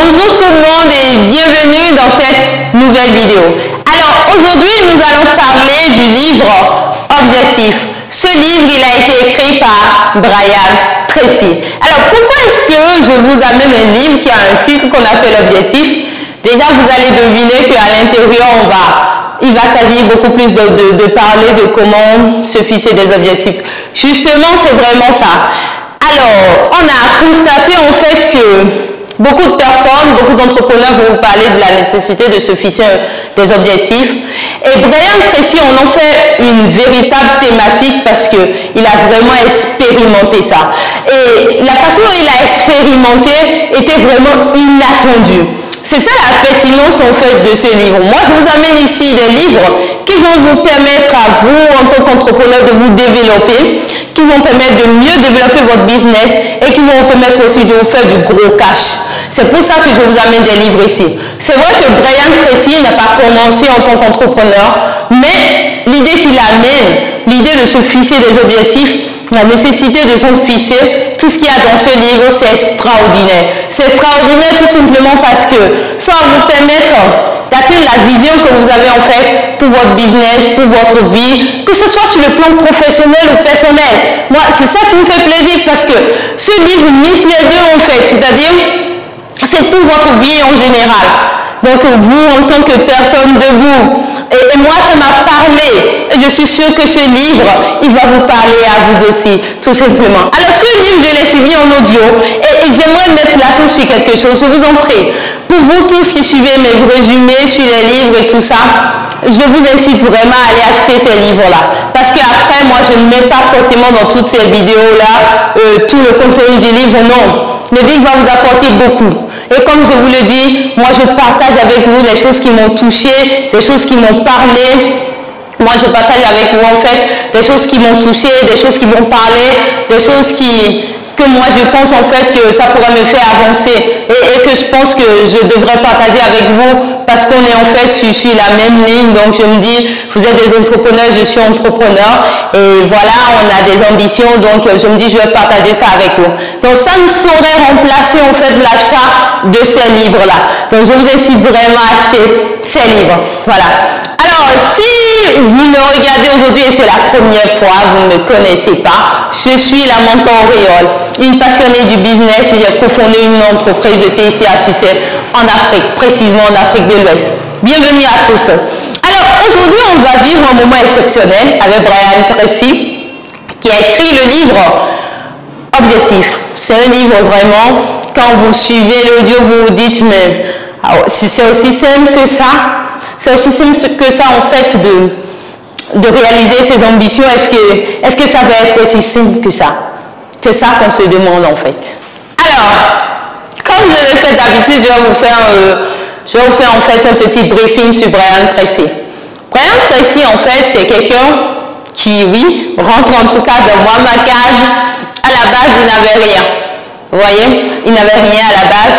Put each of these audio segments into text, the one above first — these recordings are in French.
Bonjour tout le monde et bienvenue dans cette nouvelle vidéo. Alors aujourd'hui nous allons parler du livre Objectif. Ce livre il a été écrit par Brian Tracy. Alors pourquoi est-ce que je vous amène un livre qui a un titre qu'on appelle Objectif? Déjà vous allez deviner qu'à l'intérieur il va s'agir beaucoup plus de parler de comment se fixer des objectifs. Justement c'est vraiment ça. Alors on a constaté en fait que beaucoup de personnes, beaucoup d'entrepreneurs vont vous parler de la nécessité de se fixer des objectifs. Et Brian Tracy on en fait une véritable thématique parce qu'il a vraiment expérimenté ça. Et la façon dont il a expérimenté était vraiment inattendue. C'est ça la pertinence en fait de ce livre. Moi je vous amène ici des livres qui vont vous permettre à vous en tant qu'entrepreneur de vous développer, qui vont permettre de mieux développer votre business et qui vont vous permettre aussi de vous faire du gros cash. C'est pour ça que je vous amène des livres ici. C'est vrai que Brian Tracy n'a pas commencé en tant qu'entrepreneur, mais l'idée qu'il amène, l'idée de se fixer des objectifs, la nécessité de s'en fixer, tout ce qu'il y a dans ce livre, c'est extraordinaire. C'est extraordinaire tout simplement parce que ça va vous permettre d'atteindre la vision que vous avez en fait pour votre business, pour votre vie, que ce soit sur le plan professionnel ou personnel. Moi, c'est ça qui me fait plaisir parce que ce livre mise les deux en fait, c'est-à-dire c'est pour votre vie en général. Donc vous, en tant que personne debout, et moi ça m'a parlé, et je suis sûre que ce livre, il va vous parler à vous aussi, tout simplement. Alors ce livre, je l'ai suivi en audio, et j'aimerais mettre l'accent sur quelque chose, je vous en prie. Pour vous tous qui suivez mes résumés sur les livres et tout ça, je vous incite vraiment à aller acheter ces livres-là. Parce qu'après, moi je ne mets pas forcément dans toutes ces vidéos-là tout le contenu du livre, non. Le livre va vous apporter beaucoup. Et comme je vous le dis, moi je partage avec vous des choses qui m'ont touché, des choses qui m'ont parlé. Moi je partage avec vous en fait des choses qui m'ont touché, des choses qui m'ont parlé, des choses que moi je pense en fait que ça pourrait me faire avancer et que je pense que je devrais partager avec vous parce qu'on est en fait sur la même ligne. Donc je me dis, vous êtes des entrepreneurs, je suis entrepreneur et voilà, on a des ambitions, donc je me dis je vais partager ça avec vous. Donc ça ne saurait remplacer en fait l'achat de ces livres-là. Donc je vous incite vraiment à acheter ces livres. Voilà. Alors si vous me regardez aujourd'hui et c'est la première fois, vous ne me connaissez pas, je suis la mentor Réole, une passionnée du business. J'ai cofondé une entreprise de TIC à succès en Afrique, précisément en Afrique de l'Ouest. Bienvenue à tous. Alors aujourd'hui, on va vivre un moment exceptionnel avec Brian Tracy qui a écrit le livre Objectif. C'est un livre vraiment, quand vous suivez l'audio, vous vous dites, mais c'est aussi simple que ça. C'est aussi simple que ça en fait de réaliser ses ambitions. Est-ce que ça va être aussi simple que ça? C'est ça qu'on se demande en fait. Alors, comme je l'ai fait d'habitude, je vais vous faire en fait un petit briefing sur Brian Tracy. Brian Tracy en fait c'est quelqu'un qui, oui, rentre en tout cas dans ma cage. À la base il n'avait rien. Vous voyez, il n'avait rien à la base.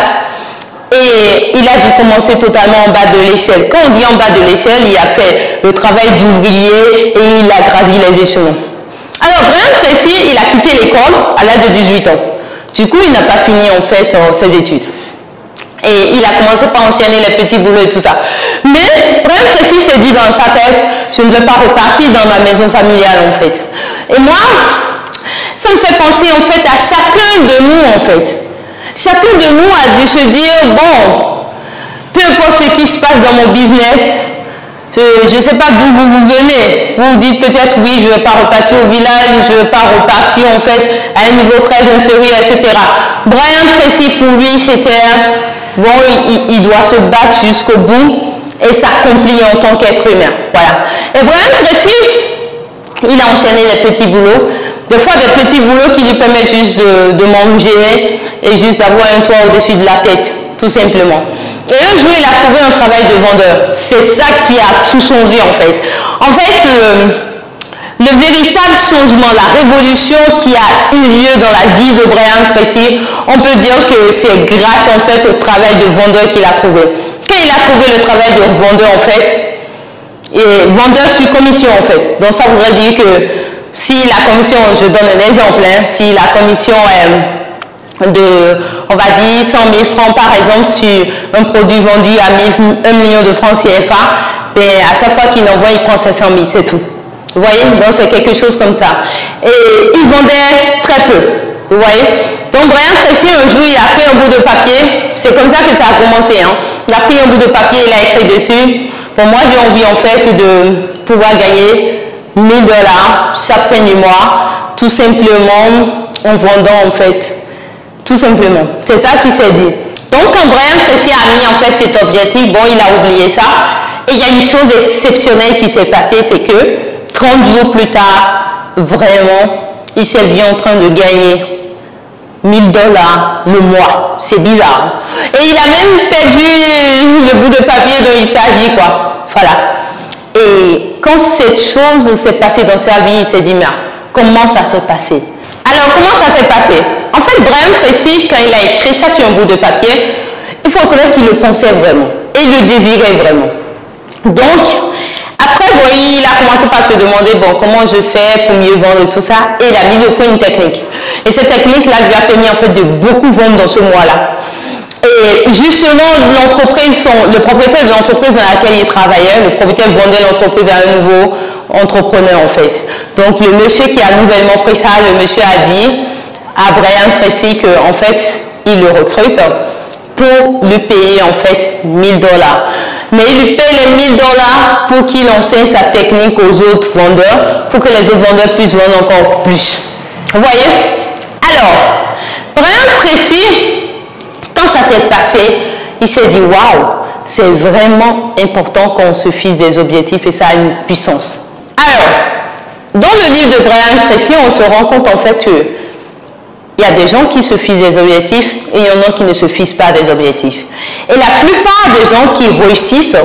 Et il a dû commencer totalement en bas de l'échelle. Quand on dit en bas de l'échelle, il a fait le travail d'ouvrier et il a gravi les échelons. Alors, Brian Tracy, il a quitté l'école à l'âge de 18 ans. Du coup, il n'a pas fini en fait ses études. Et il a commencé par enchaîner les petits boulots et tout ça. Mais Brian Tracy s'est dit dans sa tête, je ne vais pas repartir dans ma maison familiale en fait. Et moi, ça me fait penser en fait à chacun de nous en fait. Chacun de nous a dû se dire, bon, peu importe ce qui se passe dans mon business, je ne sais pas d'où vous venez. Vous vous dites peut-être, oui, je ne vais pas repartir au village, je ne vais pas repartir en fait à un niveau très inférieur, etc. Brian Tracy, pour lui, c'était, bon, il doit se battre jusqu'au bout et s'accomplir en tant qu'être humain. Voilà. Et Brian Tracy, il a enchaîné les petits boulots. Des fois, des petits boulots qui lui permettent juste de manger et juste d'avoir un toit au-dessus de la tête, tout simplement. Et un jour, il a trouvé un travail de vendeur. C'est ça qui a tout changé, en fait. En fait, le véritable changement, la révolution qui a eu lieu dans la vie de Brian Tracy, on peut dire que c'est grâce, en fait, au travail de vendeur qu'il a trouvé. Quand il a trouvé le travail de vendeur, en fait, et vendeur sur commission, en fait. Donc, ça voudrait dire que si la commission, je donne un exemple, hein, si la commission on va dire, 100 000 francs par exemple sur un produit vendu à 1 million de francs CFA, ben, à chaque fois qu'il envoie, il prend 500 000, c'est tout. Vous voyez, donc c'est quelque chose comme ça. Et il vendait très peu, vous voyez. Donc Brian Tracy, un jour, il a pris un bout de papier, c'est comme ça que ça a commencé. Hein. Il a pris un bout de papier, il a écrit dessus. Pour moi, j'ai envie en fait de pouvoir gagner 1 000 $ chaque fin du mois, tout simplement en vendant en fait. Tout simplement. C'est ça qu'il s'est dit. Donc quand Brian Tracy a mis en fait cet objectif, bon, il a oublié ça. Et il y a une chose exceptionnelle qui s'est passée, c'est que 30 jours plus tard, vraiment, il s'est vu en train de gagner 1 000 $ le mois. C'est bizarre. Et il a même perdu le bout de papier dont il s'agit, quoi. Voilà. Et quand cette chose s'est passée dans sa vie, il s'est dit, mais comment ça s'est passé? Alors, comment ça s'est passé? En fait, Brian Tracy, quand il a écrit ça sur un bout de papier, il faut reconnaître qu'il le pensait vraiment. Et il le désirait vraiment. Donc, après, bon, il a commencé par se demander, bon, comment je fais pour mieux vendre tout ça, et il a mis au point une technique. Et cette technique-là lui a permis, en fait, de beaucoup vendre dans ce mois-là. Et justement, l'entreprise, le propriétaire de l'entreprise dans laquelle il travaillait, le propriétaire vendait l'entreprise à un nouveau entrepreneur, en fait. Donc, le monsieur qui a nouvellement pris ça, le monsieur a dit à Brian Tracy qu'en fait, il le recrute pour lui payer, en fait, 1 000 $. Mais il lui paye les 1 000 $ pour qu'il enseigne sa technique aux autres vendeurs, pour que les autres vendeurs puissent vendre encore plus. Vous voyez? Alors, Brian Tracy, quand ça s'est passé, il s'est dit, waouh, c'est vraiment important qu'on se fixe des objectifs et ça a une puissance. Alors, dans le livre de Brian Tracy, on se rend compte en fait que il y a des gens qui se fixent des objectifs et il y en a qui ne se fixent pas des objectifs. Et la plupart des gens qui réussissent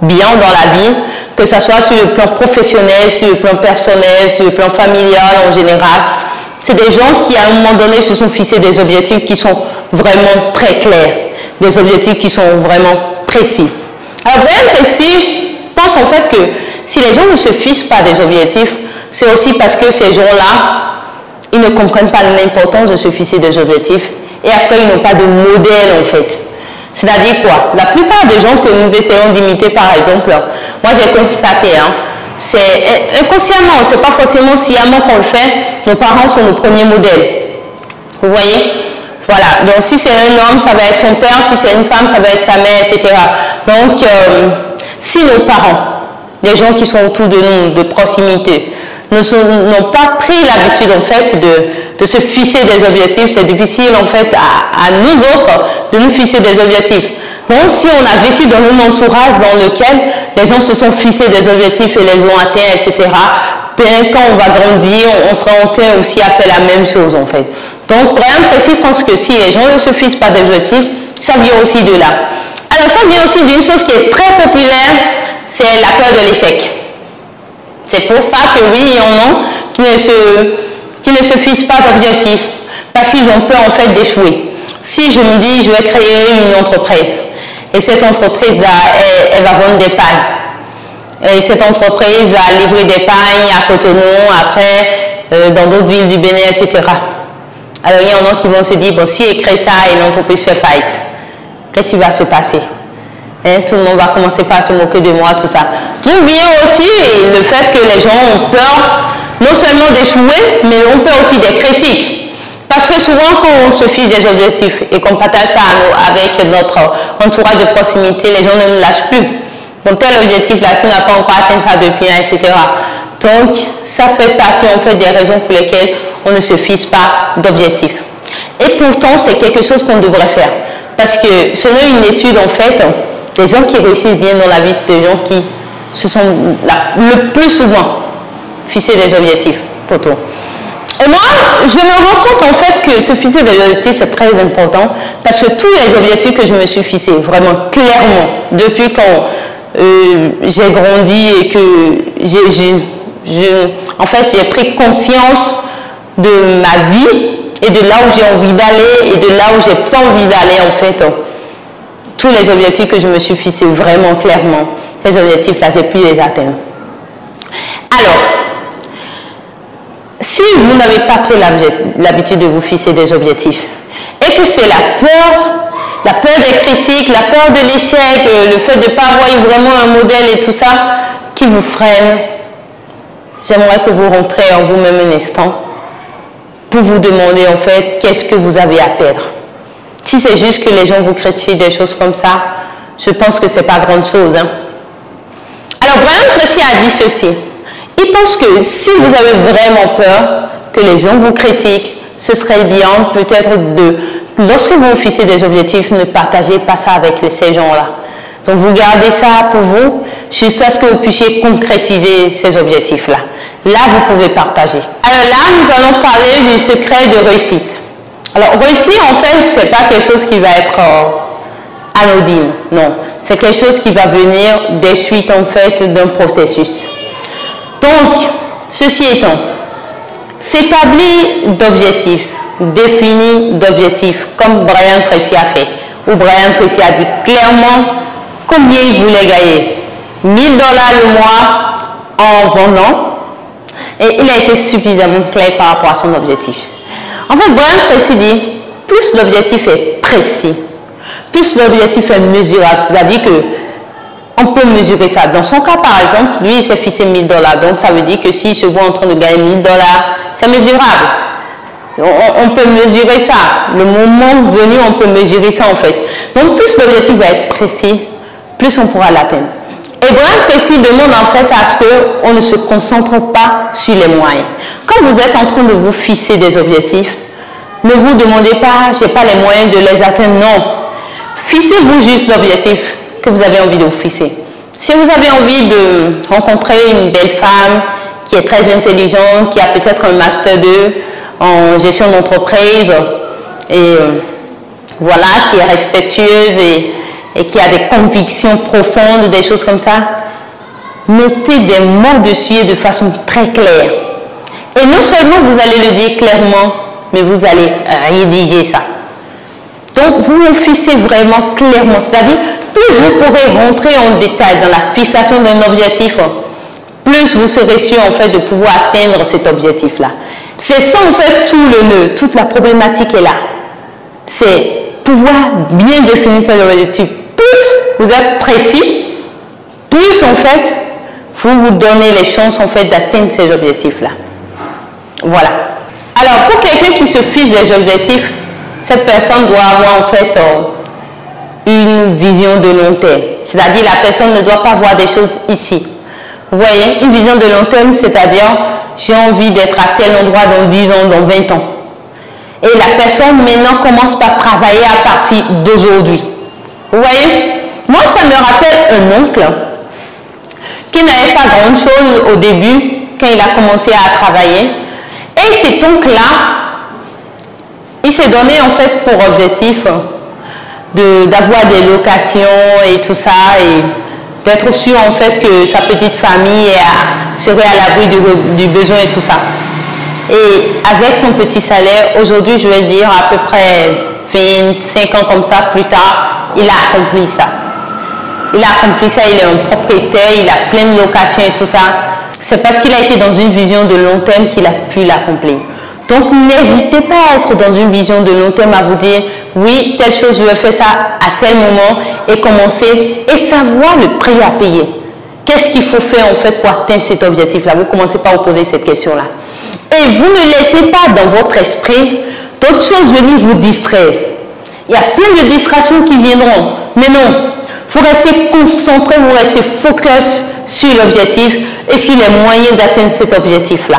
bien dans la vie, que ce soit sur le plan professionnel, sur le plan personnel, sur le plan familial en général, c'est des gens qui à un moment donné se sont fixés des objectifs qui sont vraiment très clairs, des objectifs qui sont vraiment précis. Alors Brian Tracy pense en fait que si les gens ne se fixent pas des objectifs, c'est aussi parce que ces gens-là, ils ne comprennent pas l'importance de se fixer des objectifs et après ils n'ont pas de modèle en fait. C'est-à-dire quoi? La plupart des gens que nous essayons d'imiter par exemple, moi j'ai constaté, c'est inconsciemment, c'est pas forcément sciemment qu'on le fait, nos parents sont nos premiers modèles. Vous voyez? Voilà, donc si c'est un homme, ça va être son père, si c'est une femme, ça va être sa mère, etc. Donc, si nos parents, les gens qui sont autour de nous, de proximité, n'ont pas pris l'habitude en fait de se fixer des objectifs, c'est difficile en fait à nous autres de nous fixer des objectifs. Donc si on a vécu dans un entourage dans lequel les gens se sont fixés des objectifs et les ont atteints, etc., bien, quand on va grandir, on sera enclin aussi à faire la même chose en fait. Donc Brian Tracy pense que si les gens ne se fixent pas d'objectifs, ça vient aussi de là. Alors ça vient aussi d'une chose qui est très populaire, c'est la peur de l'échec. C'est pour ça que oui, il y en a qui ne se fixent pas d'objectifs, parce qu'ils ont peur en fait d'échouer. Si je me dis, je vais créer une entreprise, et cette entreprise-là, elle va vendre des pailles. Et cette entreprise va livrer des pailles à Cotonou, après, dans d'autres villes du Bénin, etc. Alors il y en a qui vont se dire, bon, si elle crée ça et l'entreprise fait faillite, qu'est-ce qui va se passer? Tout le monde va commencer par se moquer de moi, tout ça. D'où vient aussi le fait que les gens ont peur non seulement d'échouer, mais ont peur aussi des critiques. Parce que souvent, quand on se fixe des objectifs et qu'on partage ça avec notre entourage de proximité, les gens ne nous lâchent plus. Donc tel objectif-là, tu n'as pas encore atteint ça depuis, etc. Donc, ça fait partie en fait des raisons pour lesquelles on ne se fixe pas d'objectifs. Et pourtant, c'est quelque chose qu'on devrait faire. Parce que selon une étude, en fait, les gens qui réussissent bien dans la vie, c'est des gens qui se sont le plus souvent fixés des objectifs pour tout. Et moi, je me rends compte en fait que se fixer des objectifs, c'est très important parce que tous les objectifs que je me suis fixés, vraiment clairement, depuis quand j'ai grandi et que en fait, j'ai pris conscience de ma vie et de là où j'ai envie d'aller et de là où j'ai pas envie d'aller en fait. Tous les objectifs que je me suis fixés vraiment clairement, ces objectifs-là, j'ai pu les atteindre. Alors, si vous n'avez pas pris l'habitude de vous fixer des objectifs, et que c'est la peur des critiques, la peur de l'échec, le fait de ne pas avoir vraiment un modèle et tout ça, qui vous freine, j'aimerais que vous rentrez en vous-même un instant pour vous demander en fait qu'est-ce que vous avez à perdre. Si c'est juste que les gens vous critiquent des choses comme ça, je pense que ce n'est pas grande chose. Hein. Alors Brian Tracy a dit ceci. Il pense que si vous avez vraiment peur que les gens vous critiquent, ce serait bien peut-être lorsque vous vous fixez des objectifs, ne partagez pas ça avec ces gens-là. Donc vous gardez ça pour vous jusqu'à ce que vous puissiez concrétiser ces objectifs-là. Là, vous pouvez partager. Alors là, nous allons parler du secret de réussite. Alors réussir, en fait, ce n'est pas quelque chose qui va être anodine, non. C'est quelque chose qui va venir des suites, en fait, d'un processus. Donc, ceci étant, s'établir d'objectifs, définir d'objectifs, comme Brian Tracy a fait, où Brian Tracy a dit clairement combien il voulait gagner. 1 000 $ le mois en vendant, et il a été suffisamment clair par rapport à son objectif. En fait, Brian Tracy dit, plus l'objectif est précis, plus l'objectif est mesurable, c'est-à-dire que on peut mesurer ça. Dans son cas, par exemple, lui, il s'est fixé 1 000 $. Donc, ça veut dire que s'il se voit en train de gagner 1 000 $, c'est mesurable. On peut mesurer ça. Le moment venu, on peut mesurer ça, en fait. Donc, plus l'objectif va être précis, plus on pourra l'atteindre. Et Brian Tracy demande, en fait, à ce qu'on ne se concentre pas sur les moyens. Quand vous êtes en train de vous fixer des objectifs, ne vous demandez pas, je n'ai pas les moyens de les atteindre. Non. Fixez-vous juste l'objectif que vous avez envie de vous fixer. Si vous avez envie de rencontrer une belle femme qui est très intelligente, qui a peut-être un master 2 en gestion d'entreprise et voilà, qui est respectueuse et qui a des convictions profondes, des choses comme ça, mettez des mots dessus et de façon très claire. Et non seulement vous allez le dire clairement, mais vous allez rédiger ça. Donc vous vous fixez vraiment clairement, c'est-à-dire plus vous pourrez rentrer en détail dans la fixation d'un objectif, plus vous serez sûr en fait de pouvoir atteindre cet objectif-là. C'est ça en fait tout le nœud, toute la problématique est là. C'est pouvoir bien définir cet objectif. Plus vous êtes précis, plus en fait vous vous donnez les chances en fait d'atteindre ces objectifs-là. Voilà. Alors pour quelqu'un qui se fixe des objectifs, cette personne doit avoir en fait une vision de long terme. C'est-à-dire la personne ne doit pas voir des choses ici. Vous voyez, une vision de long terme, c'est-à-dire j'ai envie d'être à tel endroit dans 10 ans, dans 20 ans. Et la personne maintenant commence par travailler à partir d'aujourd'hui. Vous voyez, moi ça me rappelle un oncle qui n'avait pas grand chose au début quand il a commencé à travailler. Et cet oncle-là, il s'est donné en fait pour objectif d'avoir des locations et tout ça et d'être sûr en fait que sa petite famille serait à l'abri du besoin et tout ça. Et avec son petit salaire, aujourd'hui je vais dire à peu près 25 ans comme ça plus tard, il a accompli ça. Il a accompli ça, il est un propriétaire, il a plein de locations et tout ça. C'est parce qu'il a été dans une vision de long terme qu'il a pu l'accomplir. Donc n'hésitez pas à être dans une vision de long terme, à vous dire oui, telle chose, je vais faire ça à tel moment et commencer et savoir le prix à payer. Qu'est-ce qu'il faut faire en fait pour atteindre cet objectif-là? Vous commencez pas à vous poser cette question-là. Et vous ne laissez pas dans votre esprit d'autres choses venir vous distraire. Il y a plein de distractions qui viendront, mais non, vous restez concentré, vous restez focus sur l'objectif et sur les moyens d'atteindre cet objectif-là.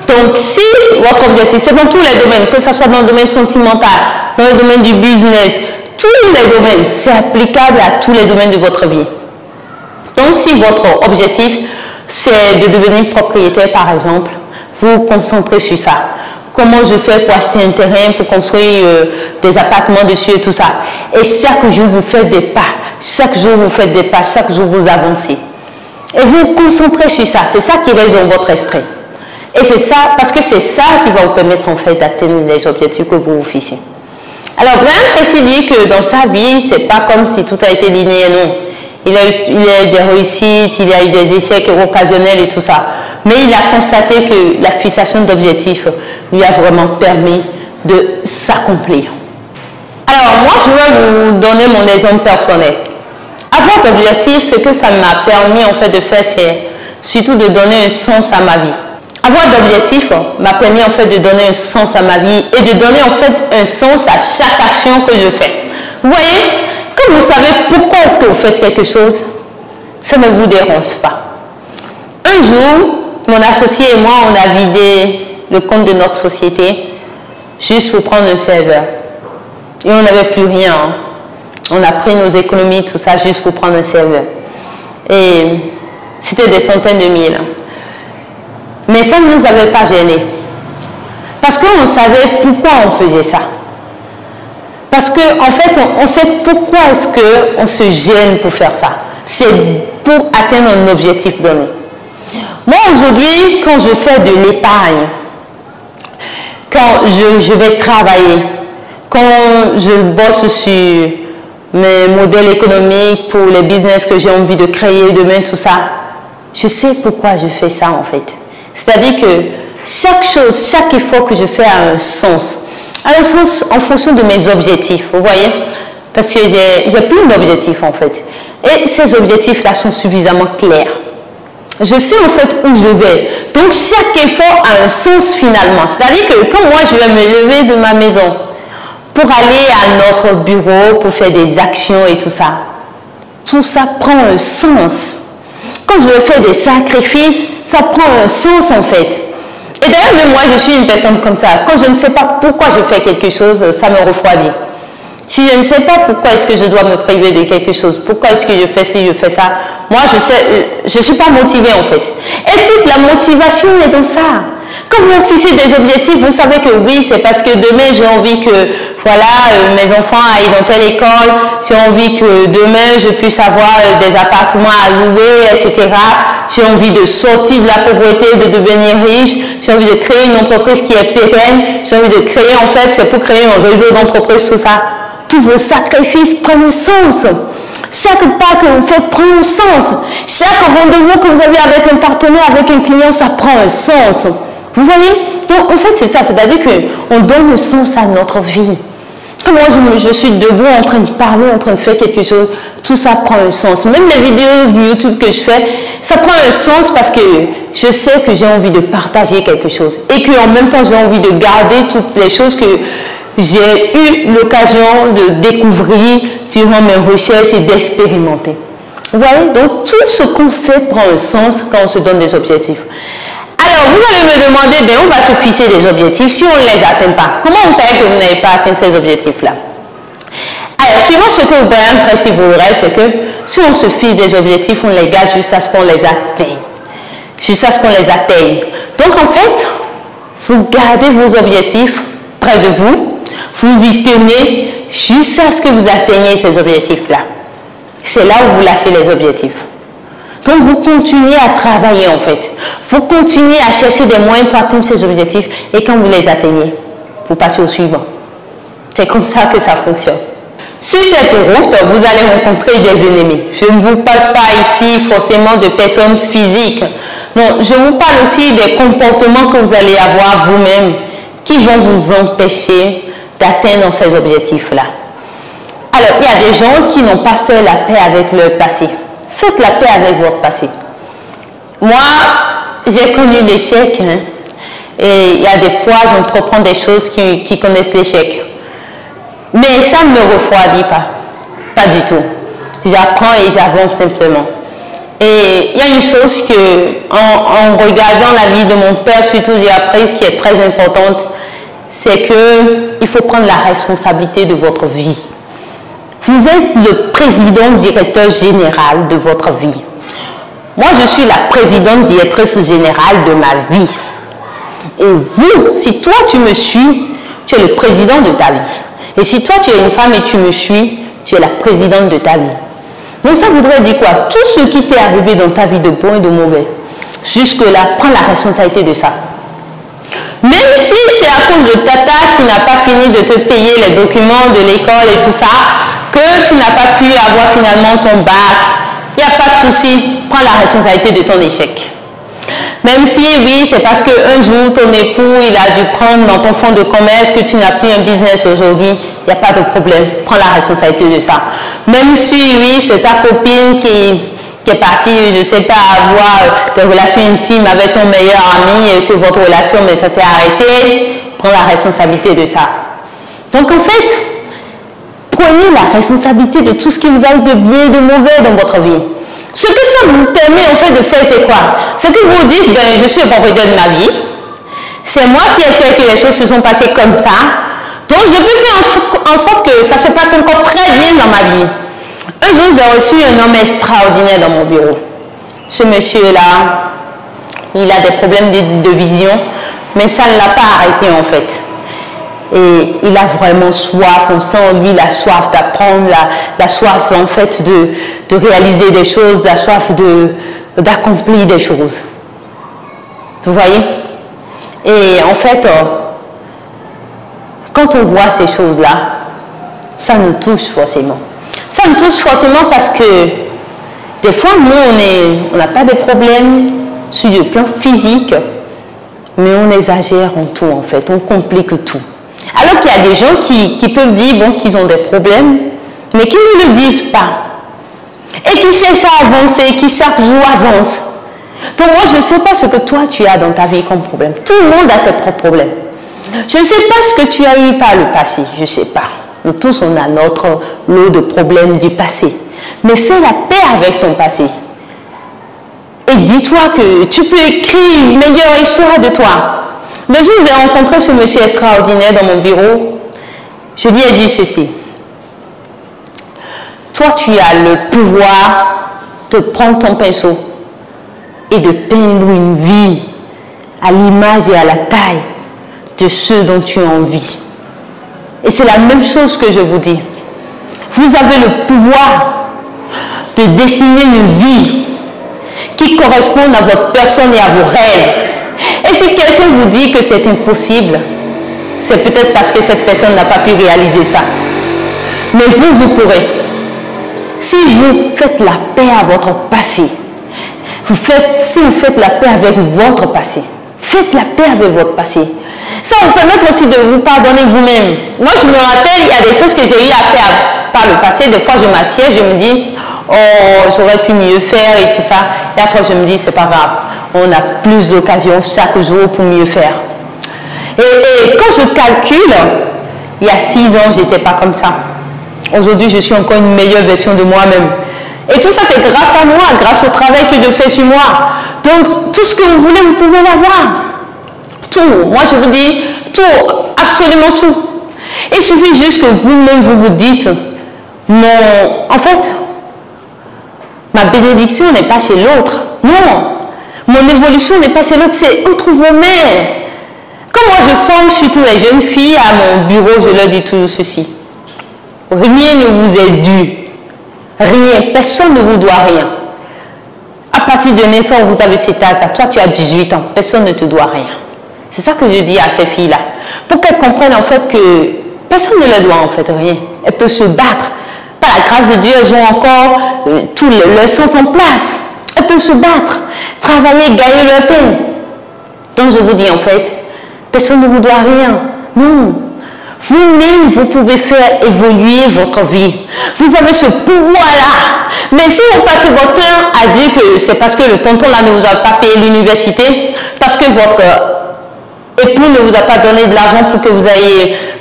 Donc, si votre objectif, c'est dans tous les domaines, que ce soit dans le domaine sentimental, dans le domaine du business, tous les domaines, c'est applicable à tous les domaines de votre vie. Donc, si votre objectif, c'est de devenir propriétaire, par exemple, vous vous concentrez sur ça. Comment je fais pour acheter un terrain, pour construire des appartements dessus et tout ça. Et chaque jour, vous faites des pas. Chaque jour, vous faites des pas. Chaque jour, vous avancez. Et vous vous concentrez sur ça. C'est ça qui reste dans votre esprit. Et c'est ça, parce que c'est ça qui va vous permettre en fait d'atteindre les objectifs que vous vous fixez. Alors, Brian Tracy dit que dans sa vie, c'est pas comme si tout a été linéaire, non. Il a eu des réussites, il a eu des échecs occasionnels et tout ça. Mais il a constaté que la fixation d'objectifs lui a vraiment permis de s'accomplir. Alors moi, je vais vous donner mon exemple personnel. Avoir d'objectifs, ce que ça m'a permis en fait de faire, c'est surtout de donner un sens à ma vie. Avoir d'objectifs m'a permis en fait de donner un sens à ma vie et de donner en fait un sens à chaque action que je fais. Vous voyez, quand vous savez pourquoi est-ce que vous faites quelque chose, ça ne vous dérange pas. Un jour, mon associé et moi, on a vidé le compte de notre société juste pour prendre un serveur. Et on n'avait plus rien. On a pris nos économies, tout ça, juste pour prendre un serveur. Et c'était des centaines de mille. Mais ça ne nous avait pas gênés. Parce qu'on savait pourquoi on faisait ça. Parce qu'en fait, on sait pourquoi est-ce qu'on se gêne pour faire ça. C'est pour atteindre un objectif donné. Moi, aujourd'hui, quand je fais de l'épargne, quand je vais travailler, quand je bosse sur mes modèles économiques pour les business que j'ai envie de créer demain, tout ça, je sais pourquoi je fais ça en fait. C'est-à-dire que chaque chose, chaque effort que je fais a un sens. A un sens en fonction de mes objectifs, vous voyez? Parce que j'ai plein d'objectifs en fait. Et ces objectifs-là sont suffisamment clairs. Je sais en fait où je vais. Donc chaque effort a un sens finalement. C'est-à-dire que quand moi je vais me lever de ma maison pour aller à notre bureau, pour faire des actions et tout ça prend un sens. Quand je fais des sacrifices, ça prend un sens en fait. Et d'ailleurs, même moi, je suis une personne comme ça. Quand je ne sais pas pourquoi je fais quelque chose, ça me refroidit. Si je ne sais pas pourquoi est-ce que je dois me priver de quelque chose, pourquoi est-ce que je fais ci, je fais ça, moi, je ne suis pas motivée en fait. Et toute la motivation est dans ça. Quand vous fixez des objectifs, vous savez que oui, c'est parce que demain, j'ai envie que, voilà, mes enfants aillent dans telle école, j'ai envie que demain, je puisse avoir des appartements à louer, etc. J'ai envie de sortir de la pauvreté, de devenir riche, j'ai envie de créer une entreprise qui est pérenne, j'ai envie de créer, en fait, c'est pour créer un réseau d'entreprises, tout ça. Tous vos sacrifices prennent un sens. Chaque pas que vous faites prend un sens. Chaque rendez-vous que vous avez avec un partenaire, avec un client, ça prend un sens. Vous voyez? Donc, en fait, c'est ça. C'est-à-dire qu'on donne le sens à notre vie. Quand moi, je suis debout en train de parler, en train de faire quelque chose, tout ça prend un sens. Même les vidéos YouTube que je fais, ça prend un sens parce que je sais que j'ai envie de partager quelque chose. Et qu'en même temps, j'ai envie de garder toutes les choses que j'ai eu l'occasion de découvrir durant mes recherches et d'expérimenter. Vous voyez? Donc, tout ce qu'on fait prend un sens quand on se donne des objectifs. Alors, vous allez me demander, ben, on va se fixer des objectifs si on ne les atteint pas. Comment vous savez que vous n'avez pas atteint ces objectifs-là? Alors, suivant ce que Brian Tracy voudrait, c'est que si on se fixe des objectifs, on les garde jusqu'à ce qu'on les atteigne. Jusqu'à ce qu'on les atteigne. Donc, en fait, vous gardez vos objectifs près de vous, vous y tenez jusqu'à ce que vous atteigniez ces objectifs-là. C'est là où vous lâchez les objectifs. Donc, vous continuez à travailler, en fait. Vous continuez à chercher des moyens pour atteindre ces objectifs. Et quand vous les atteignez, vous passez au suivant. C'est comme ça que ça fonctionne. Sur cette route, vous allez rencontrer des ennemis. Je ne vous parle pas ici forcément de personnes physiques. Non, je vous parle aussi des comportements que vous allez avoir vous-même qui vont vous empêcher d'atteindre ces objectifs-là. Alors, il y a des gens qui n'ont pas fait la paix avec leur passé. Faites la paix avec votre passé. Moi, j'ai connu l'échec. Et il y a des fois, j'entreprends des choses qui connaissent l'échec. Mais ça ne me refroidit pas. Pas du tout. J'apprends et j'avance simplement. Et il y a une chose que, en regardant la vie de mon père, surtout, j'ai appris, ce qui est très importante, c'est qu'il faut prendre la responsabilité de votre vie. Vous êtes le président, directeur général de votre vie. Moi, je suis la présidente, directrice générale de ma vie. Et vous, si toi tu me suis, tu es le président de ta vie. Et si toi tu es une femme et tu me suis, tu es la présidente de ta vie. Donc ça voudrait dire quoi? Tout ce qui t'est arrivé dans ta vie de bon et de mauvais, jusque-là, prends la responsabilité de ça. Même si c'est à cause de tata qui n'a pas fini de te payer les documents de l'école et tout ça, que tu n'as pas pu avoir finalement ton bac, il n'y a pas de souci, prends la responsabilité de ton échec. Même si, oui, c'est parce qu'un jour, ton époux, il a dû prendre dans ton fonds de commerce que tu n'as plus un business aujourd'hui, il n'y a pas de problème. Prends la responsabilité de ça. Même si, oui, c'est ta copine qui est partie, je ne sais pas, avoir des relations intimes avec ton meilleur ami et que votre relation, mais ça s'est arrêté, prends la responsabilité de ça. Donc, en fait, prenez la responsabilité de tout ce qui vous arrive de bien et de mauvais dans votre vie. Ce que ça vous permet en fait de faire, c'est quoi? Ce que vous dites, ben, je suis le propriétaire de ma vie. C'est moi qui ai fait que les choses se sont passées comme ça. Donc, je peux faire en sorte que ça se passe encore très bien dans ma vie. Un jour, j'ai reçu un homme extraordinaire dans mon bureau. Ce monsieur-là, il a des problèmes de vision, mais ça ne l'a pas arrêté en fait. Et il a vraiment soif, on sent en lui la soif d'apprendre, la soif en fait de réaliser des choses, la soif d'accomplir des choses. Vous voyez? Et en fait, quand on voit ces choses-là, ça nous touche forcément. Ça nous touche forcément parce que des fois, nous, on n'a pas de problèmes sur le plan physique, mais on exagère en tout en fait, on complique tout. Alors qu'il y a des gens qui peuvent dire bon, qu'ils ont des problèmes, mais qui ne le disent pas. Et qui cherchent à avancer, qui chaque jour avancent. Donc moi, je ne sais pas ce que toi, tu as dans ta vie comme problème. Tout le monde a ses propres problèmes. Je ne sais pas ce que tu as eu par le passé, je ne sais pas. Nous tous, on a notre lot de problèmes du passé. Mais fais la paix avec ton passé. Et dis-toi que tu peux écrire une meilleure histoire de toi. Le jour où j'ai rencontré ce monsieur extraordinaire dans mon bureau, je lui ai dit ceci. Toi, tu as le pouvoir de prendre ton pinceau et de peindre une vie à l'image et à la taille de ceux dont tu as envie. Et c'est la même chose que je vous dis. Vous avez le pouvoir de dessiner une vie qui corresponde à votre personne et à vos rêves. Et si quelqu'un vous dit que c'est impossible, c'est peut-être parce que cette personne n'a pas pu réaliser ça. Mais vous pourrez. Si vous faites la paix à votre passé, si vous faites la paix avec votre passé, faites la paix avec votre passé. Ça va vous permettre aussi de vous pardonner vous-même. Moi, je me rappelle, il y a des choses que j'ai eu à faire par le passé. Des fois, je m'assieds, je me dis, oh, j'aurais pu mieux faire et tout ça. Et après, je me dis, c'est pas grave. On a plus d'occasions chaque jour pour mieux faire. Et quand je calcule, il y a 6 ans, je n'étais pas comme ça. Aujourd'hui, je suis encore une meilleure version de moi-même. Et tout ça, c'est grâce à moi, grâce au travail que je fais sur moi. Donc, tout ce que vous voulez, vous pouvez l'avoir. Tout. Moi, je vous dis tout, absolument tout. Il suffit juste que vous-même, vous dites, non, en fait, ma bénédiction n'est pas chez l'autre. Non. Mon évolution n'est pas chez l'autre, c'est entre vos mains. Quand moi je forme surtout les jeunes filles à mon bureau, je leur dis tout ceci. Rien ne vous est dû. Rien. Personne ne vous doit rien. À partir de naissance, vous avez cet âge-là. Toi, tu as 18 ans. Personne ne te doit rien. C'est ça que je dis à ces filles-là. Pour qu'elles comprennent en fait que personne ne leur doit en fait rien. Elles peuvent se battre. Par la grâce de Dieu, elles ont encore tout leur sens en place. Elles peuvent se battre, travailler, gagner leur pain. Donc je vous dis en fait, personne ne vous doit rien. Non. Vous-même, vous pouvez faire évoluer votre vie. Vous avez ce pouvoir-là. Mais si vous passez votre temps à dire que c'est parce que le tonton-là ne vous a pas payé l'université, parce que votre époux ne vous a pas donné de l'argent pour que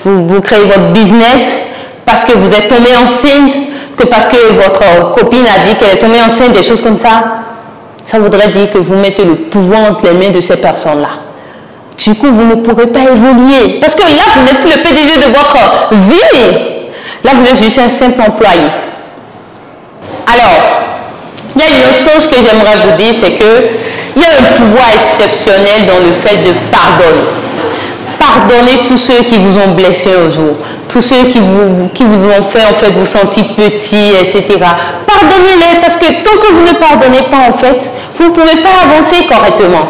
vous créez votre business, parce que vous êtes tombé enceinte, que parce que votre copine a dit qu'elle est tombée enceinte, des choses comme ça, ça voudrait dire que vous mettez le pouvoir entre les mains de ces personnes-là. Du coup, vous ne pourrez pas évoluer. Parce que là, vous n'êtes plus le PDG de votre vie. Là, vous êtes juste un simple employé. Alors, il y a une autre chose que j'aimerais vous dire, c'est qu'il y a un pouvoir exceptionnel dans le fait de pardonner. Pardonnez tous ceux qui vous ont blessé un jour, tous ceux qui vous ont fait en fait vous sentir petit, etc. Pardonnez-les parce que tant que vous ne pardonnez pas en fait, vous ne pouvez pas avancer correctement.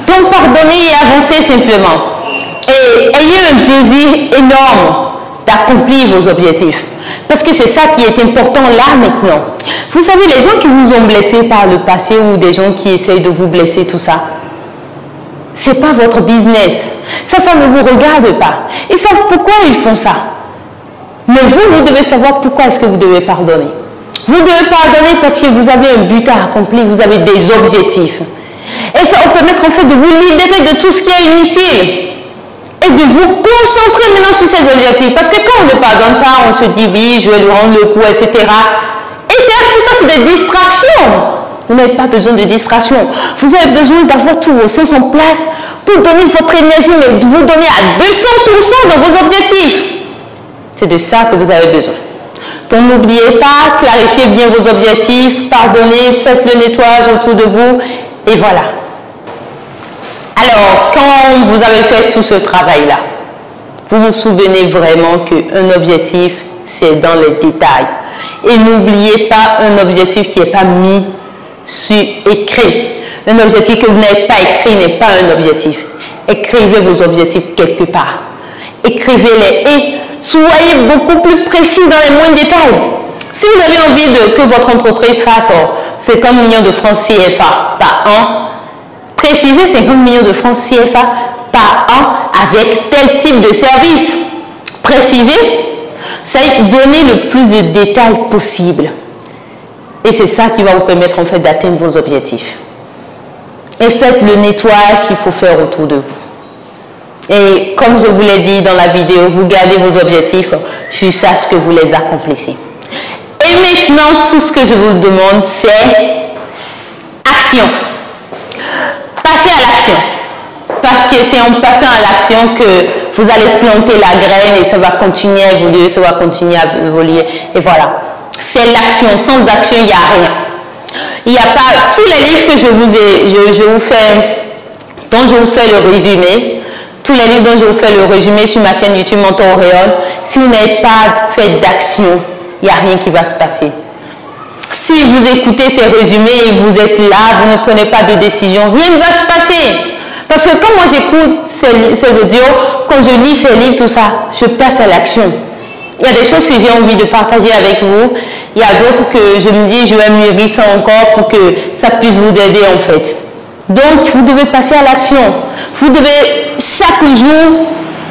Donc pardonnez et avancez simplement. Et ayez un désir énorme d'accomplir vos objectifs. Parce que c'est ça qui est important là maintenant. Vous savez, les gens qui vous ont blessé par le passé ou des gens qui essayent de vous blesser, tout ça, Ce n'est pas votre business. Ça ne vous regarde pas. Ils savent pourquoi ils font ça. Mais vous devez savoir pourquoi est-ce que vous devez pardonner. Vous devez pardonner parce que vous avez un but à accomplir, vous avez des objectifs. Et ça va permettre en fait de vous libérer de tout ce qui est inutile. Et de vous concentrer maintenant sur ces objectifs. Parce que quand on ne pardonne pas, on se dit oui, je vais lui rendre le coup, etc. Et tout ça, c'est des distractions. Vous n'avez pas besoin de distractions. Vous avez besoin d'avoir tous vos sens en place pour donner votre énergie, mais vous donner à 200% dans vos objectifs. C'est de ça que vous avez besoin. Donc n'oubliez pas, clarifiez bien vos objectifs, pardonnez, faites le nettoyage autour de vous, et voilà. Alors, quand vous avez fait tout ce travail-là, vous vous souvenez vraiment qu'un objectif, c'est dans les détails. Et n'oubliez pas un objectif qui n'est pas mis sur écrit. Un objectif que vous n'avez pas écrit n'est pas un objectif. Écrivez vos objectifs quelque part. Écrivez-les et soyez beaucoup plus précis dans les moindres détails. Si vous avez envie que votre entreprise fasse 50 millions de francs CFA par an, précisez 50 millions de francs CFA par an avec tel type de service. Précisez, c'est donner le plus de détails possible. Et c'est ça qui va vous permettre en fait d'atteindre vos objectifs. Et faites le nettoyage qu'il faut faire autour de vous. Et comme je vous l'ai dit dans la vidéo, vous gardez vos objectifs jusqu'à ce que vous les accomplissez. Et maintenant, tout ce que je vous demande, c'est action. Passez à l'action. Parce que c'est en passant à l'action que vous allez planter la graine et ça va continuer à évoluer, ça va continuer à évoluer. Et voilà. C'est l'action. Sans action, il n'y a rien. Il n'y a pas tous les livres que dont je vous fais le résumé, tous les livres dont je vous fais le résumé sur ma chaîne YouTube Mentor Auréole, si vous n'avez pas fait d'action, il n'y a rien qui va se passer. Si vous écoutez ces résumés et vous êtes là, vous ne prenez pas de décision, rien ne va se passer. Parce que quand moi j'écoute ces audios, quand je lis ces livres, tout ça, je passe à l'action. Il y a des choses que j'ai envie de partager avec vous. Il y a d'autres que je me dis, je vais mûrir ça encore pour que ça puisse vous aider en fait. Donc, vous devez passer à l'action. Vous devez chaque jour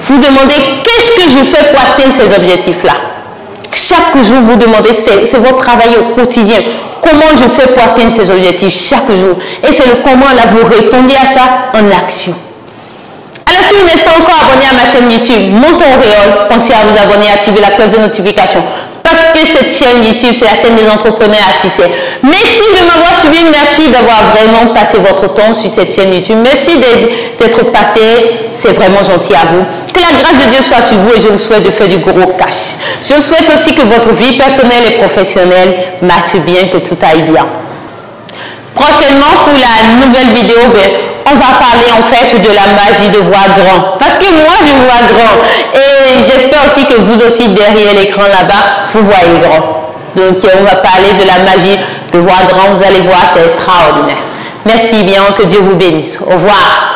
vous demander qu'est-ce que je fais pour atteindre ces objectifs-là. Chaque jour, vous demandez, c'est votre travail au quotidien. Comment je fais pour atteindre ces objectifs chaque jour? Et c'est le comment, là, vous répondez à ça en action. Alors, si vous n'êtes pas encore abonné à ma chaîne YouTube, Mentor Auréole, pensez à vous abonner et activer la cloche de notification. Parce que cette chaîne YouTube, c'est la chaîne des entrepreneurs à succès. Merci de m'avoir suivi, merci d'avoir vraiment passé votre temps sur cette chaîne YouTube. Merci d'être passé, c'est vraiment gentil à vous. Que la grâce de Dieu soit sur vous et je vous souhaite de faire du gros cash. Je vous souhaite aussi que votre vie personnelle et professionnelle matche bien, que tout aille bien. Prochainement, pour la nouvelle vidéo, on va parler en fait de la magie de voir grand. Parce que moi, je vois grand. Et j'espère aussi que vous aussi, derrière l'écran là-bas, vous voyez grand. Donc, on va parler de la magie de voir grand. Vous allez voir, c'est extraordinaire. Merci bien, que Dieu vous bénisse. Au revoir.